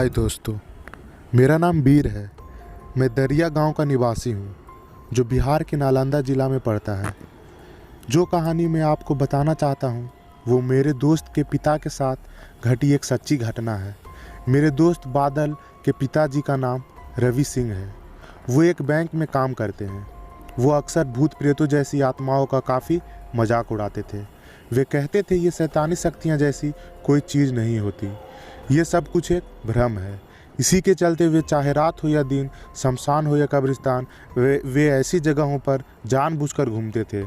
हाय दोस्तों, मेरा नाम वीर है। मैं दरिया गांव का निवासी हूं, जो बिहार के नालंदा ज़िला में पड़ता है। जो कहानी मैं आपको बताना चाहता हूं, वो मेरे दोस्त के पिता के साथ घटी एक सच्ची घटना है। मेरे दोस्त बादल के पिताजी का नाम रवि सिंह है। वो एक बैंक में काम करते हैं। वो अक्सर भूत प्रेतों जैसी आत्माओं का काफ़ी मजाक उड़ाते थे। वे कहते थे ये शैतानी शक्तियाँ जैसी कोई चीज़ नहीं होती, ये सब कुछ एक भ्रम है। इसी के चलते वे चाहे रात हो या दिन, शमशान हो या कब्रिस्तान, वे ऐसी जगहों पर जानबूझकर घूमते थे।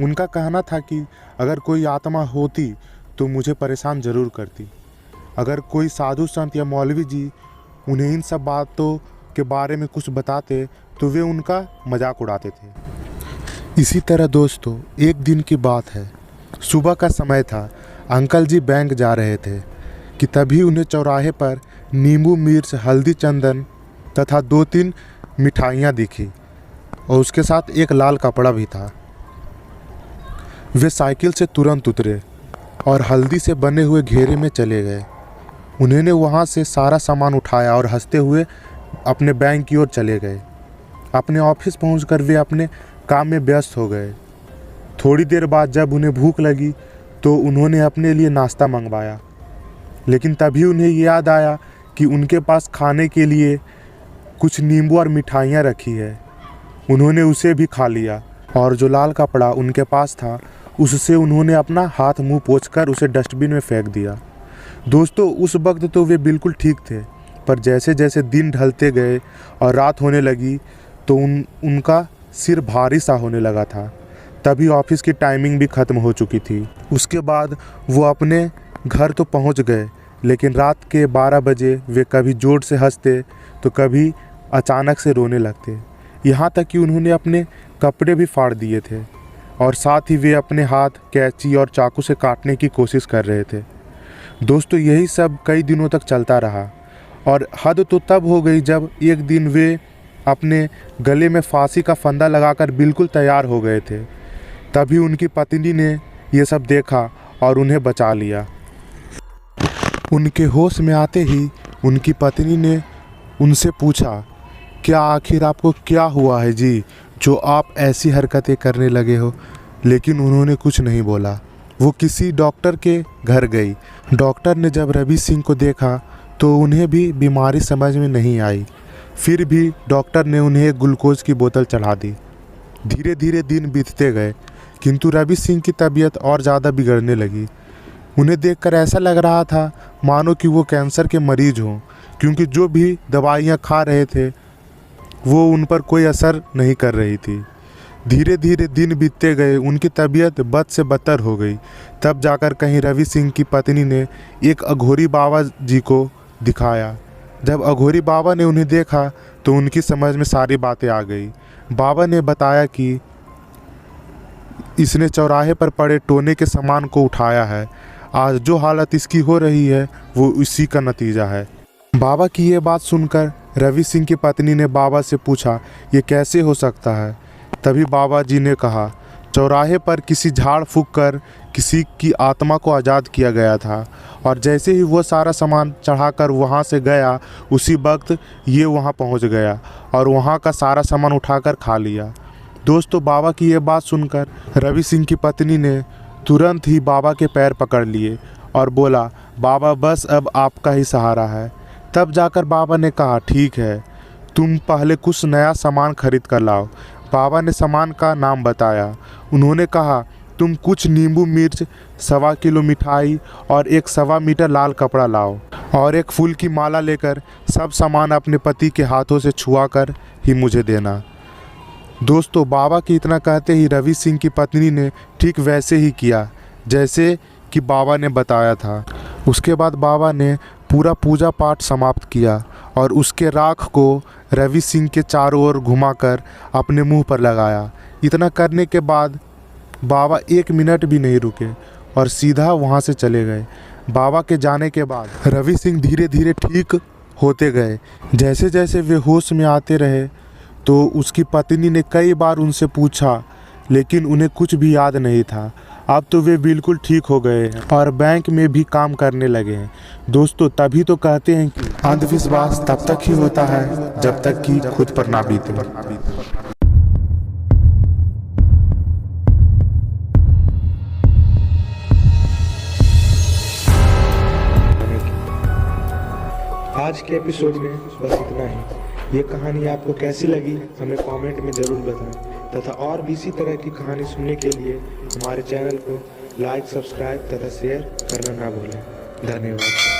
उनका कहना था कि अगर कोई आत्मा होती तो मुझे परेशान ज़रूर करती। अगर कोई साधु संत या मौलवी जी उन्हें इन सब बातों के बारे में कुछ बताते तो वे उनका मजाक उड़ाते थे। इसी तरह दोस्तों, एक दिन की बात है। सुबह का समय था। अंकल जी बैंक जा रहे थे कि तभी उन्हें चौराहे पर नींबू, मिर्च, हल्दी, चंदन तथा 2-3 मिठाइयाँ दिखी और उसके साथ एक लाल कपड़ा भी था। वे साइकिल से तुरंत उतरे और हल्दी से बने हुए घेरे में चले गए। उन्होंने वहाँ से सारा सामान उठाया और हंसते हुए अपने बैंक की ओर चले गए। अपने ऑफिस पहुंचकर वे अपने काम में व्यस्त हो गए। थोड़ी देर बाद जब उन्हें भूख लगी तो उन्होंने अपने लिए नाश्ता मंगवाया, लेकिन तभी उन्हें याद आया कि उनके पास खाने के लिए कुछ नींबू और मिठाइयाँ रखी है। उन्होंने उसे भी खा लिया और जो लाल कपड़ा उनके पास था उससे उन्होंने अपना हाथ मुंह पोंछकर उसे डस्टबिन में फेंक दिया। दोस्तों, उस वक्त तो वे बिल्कुल ठीक थे, पर जैसे जैसे दिन ढलते गए और रात होने लगी तो उनका सिर भारी सा होने लगा था। तभी ऑफिस की टाइमिंग भी ख़त्म हो चुकी थी। उसके बाद वो अपने घर तो पहुंच गए, लेकिन रात के 12 बजे वे कभी जोर से हंसते तो कभी अचानक से रोने लगते। यहाँ तक कि उन्होंने अपने कपड़े भी फाड़ दिए थे और साथ ही वे अपने हाथ कैंची और चाकू से काटने की कोशिश कर रहे थे। दोस्तों, यही सब कई दिनों तक चलता रहा और हद तो तब हो गई जब एक दिन वे अपने गले में फांसी का फंदा लगाकर बिल्कुल तैयार हो गए थे। तभी उनकी पत्नी ने ये सब देखा और उन्हें बचा लिया। उनके होश में आते ही उनकी पत्नी ने उनसे पूछा, क्या आखिर आपको क्या हुआ है जी, जो आप ऐसी हरकतें करने लगे हो? लेकिन उन्होंने कुछ नहीं बोला। वो किसी डॉक्टर के घर गई। डॉक्टर ने जब रवि सिंह को देखा तो उन्हें भी बीमारी समझ में नहीं आई। फिर भी डॉक्टर ने उन्हें एक ग्लूकोज की बोतल चढ़ा दी। धीरे धीरे दिन बीतते गए, किंतु रवि सिंह की तबीयत और ज़्यादा बिगड़ने लगी। उन्हें देखकर ऐसा लग रहा था मानो कि वो कैंसर के मरीज हों, क्योंकि जो भी दवाइयाँ खा रहे थे वो उन पर कोई असर नहीं कर रही थी। धीरे धीरे दिन बीतते गए, उनकी तबीयत बद से बदतर हो गई। तब जाकर कहीं रवि सिंह की पत्नी ने एक अघोरी बाबा जी को दिखाया। जब अघोरी बाबा ने उन्हें देखा तो उनकी समझ में सारी बातें आ गई। बाबा ने बताया कि इसने चौराहे पर पड़े टोने के सामान को उठाया है। आज जो हालत इसकी हो रही है वो इसी का नतीजा है। बाबा की ये बात सुनकर रवि सिंह की पत्नी ने बाबा से पूछा, ये कैसे हो सकता है? तभी बाबा जी ने कहा, चौराहे पर किसी झाड़ फूंक कर किसी की आत्मा को आज़ाद किया गया था और जैसे ही वो सारा सामान चढ़ाकर वहाँ से गया, उसी वक्त ये वहाँ पहुँच गया और वहाँ का सारा सामान उठाकर खा लिया। दोस्तों, बाबा की ये बात सुनकर रवि सिंह की पत्नी ने तुरंत ही बाबा के पैर पकड़ लिए और बोला, बाबा बस अब आपका ही सहारा है। तब जाकर बाबा ने कहा, ठीक है, तुम पहले कुछ नया सामान खरीद कर लाओ। बाबा ने सामान का नाम बताया। उन्होंने कहा, तुम कुछ नींबू, मिर्च, 1.25 किलो मिठाई और 1.25 मीटर लाल कपड़ा लाओ और एक फूल की माला लेकर सब सामान अपने पति के हाथों से छुआ कर ही मुझे देना। दोस्तों, बाबा के इतना कहते ही रवि सिंह की पत्नी ने ठीक वैसे ही किया जैसे कि बाबा ने बताया था। उसके बाद बाबा ने पूरा पूजा पाठ समाप्त किया और उसके राख को रवि सिंह के चारों ओर घुमाकर अपने मुंह पर लगाया। इतना करने के बाद बाबा 1 मिनट भी नहीं रुके और सीधा वहां से चले गए। बाबा के जाने के बाद रवि सिंह धीरे धीरे ठीक होते गए। जैसे जैसे वे होश में आते रहे तो उसकी पत्नी ने कई बार उनसे पूछा, लेकिन उन्हें कुछ भी याद नहीं था। अब तो वे बिल्कुल ठीक हो गए हैं और बैंक में भी काम करने लगे हैं। दोस्तों, तभी तो कहते हैं कि अंधविश्वास तब तक ही होता है जब तक कि खुद पर ना बीते। आज के एपिसोड में बस इतना ही। ये कहानी आपको कैसी लगी हमें कमेंट में ज़रूर बताएं तथा और भी इसी तरह की कहानी सुनने के लिए हमारे चैनल को लाइक, सब्सक्राइब तथा शेयर करना ना भूलें। धन्यवाद।